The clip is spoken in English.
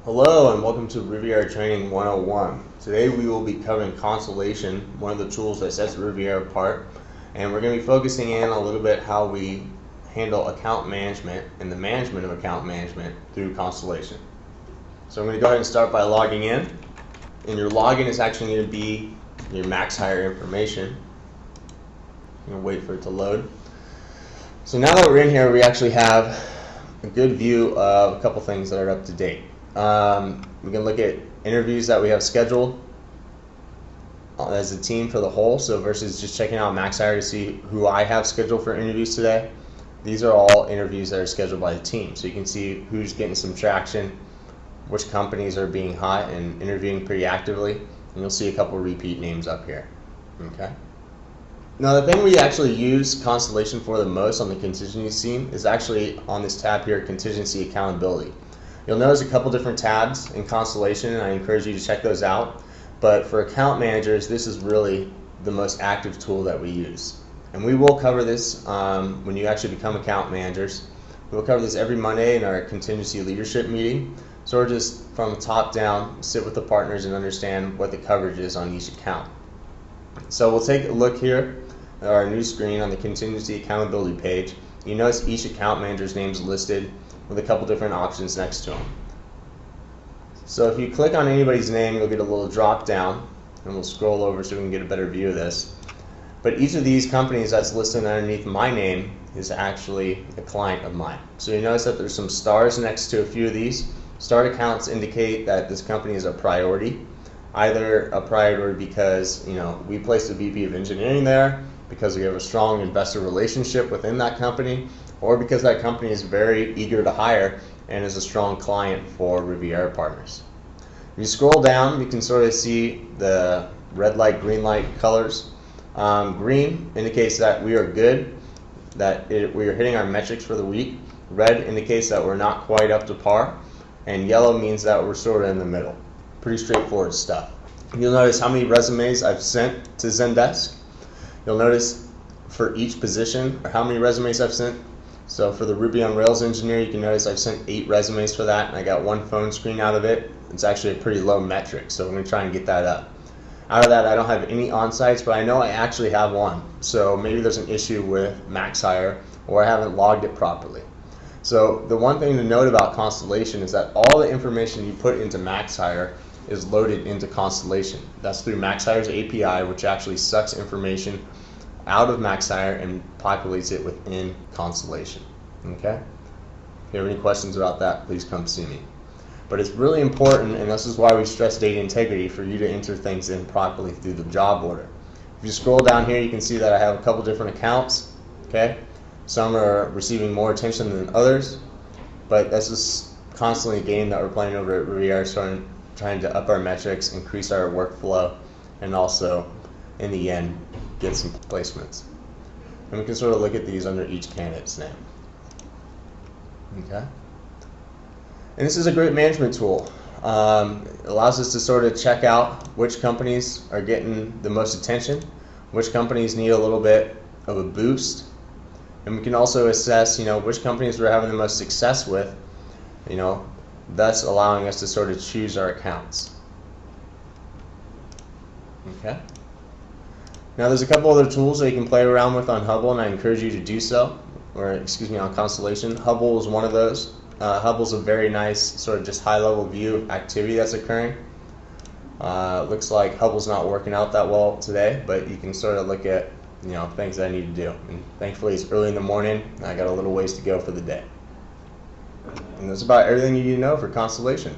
Hello and welcome to Riviera Training 101. Today we will be covering Constellation, one of the tools that sets Riviera apart, and we're going to be focusing in a little bit how we handle account management and the management of account management through Constellation. So I'm going to go ahead and start by logging in, and your login is actually going to be your MaxHire information. I'm going to wait for it to load. So now that we're in here, we actually have a good view of a couple things that are up to date. We can look at interviews that we have scheduled as a team for the whole, so versus just checking out MaxHire to see who I have scheduled for interviews today. These are all interviews that are scheduled by the team, so you can see who's getting some traction, which companies are being hot and interviewing pretty actively, and you'll see a couple repeat names up here. Okay. Now the thing we actually use Constellation for the most on the contingency team is actually on this tab here, Contingency Accountability. You'll notice a couple different tabs in Constellation, and I encourage you to check those out. But for account managers, this is really the most active tool that we use. And we will cover this when you actually become account managers. We'll cover this every Monday in our contingency leadership meeting. So we're just from the top down, sit with the partners and understand what the coverage is on each account. So we'll take a look here at our new screen on the contingency accountability page. You notice each account manager's name is listed with a couple different options next to them. So if you click on anybody's name, you'll get a little drop down, and we'll scroll over so we can get a better view of this. But each of these companies that's listed underneath my name is actually a client of mine. So you notice that there's some stars next to a few of these. Starred accounts indicate that this company is a priority. Either a priority because we placed a VP of engineering there, because we have a strong investor relationship within that company, or because that company is very eager to hire and is a strong client for Riviera Partners. If you scroll down, you can sort of see the red light, green light colors. Green indicates that we are good, that we are hitting our metrics for the week. Red indicates that we're not quite up to par, and yellow means that we're sort of in the middle. Pretty straightforward stuff. You'll notice how many resumes I've sent to Zendesk. You'll notice for each position or how many resumes I've sent. So for the Ruby on Rails engineer, you can notice I've sent 8 resumes for that, and I got 1 phone screen out of it. It's actually a pretty low metric, so I'm going to try and get that up. Out of that, I don't have any on-sites, but I know I actually have one. So maybe there's an issue with MaxHire, or I haven't logged it properly. So the one thing to note about Constellation is that all the information you put into MaxHire is loaded into Constellation. That's through MaxHire's API, which actually sucks information out of MaxHire and populates it within Constellation. Okay? If you have any questions about that, please come see me. But it's really important, and this is why we stress data integrity, for you to enter things in properly through the job order. If you scroll down here, you can see that I have a couple different accounts. Okay? Some are receiving more attention than others, but this is constantly a game that we're playing over at Riviera, trying to up our metrics, increase our workflow, and also, in the end, get some placements. And we can sort of look at these under each candidate's name. Okay? And this is a great management tool. It allows us to sort of check out which companies are getting the most attention, which companies need a little bit of a boost, and we can also assess, which companies we're having the most success with, thus allowing us to sort of choose our accounts. Okay? Now there's a couple other tools that you can play around with on Hubble, and I encourage you to do so, on Constellation. Hubble is one of those. Hubble's a very nice sort of just high-level view of activity that's occurring. Looks like Hubble's not working out that well today, but you can sort of look at things that I need to do. And thankfully it's early in the morning, and I got a little ways to go for the day. And that's about everything you need to know for Constellation.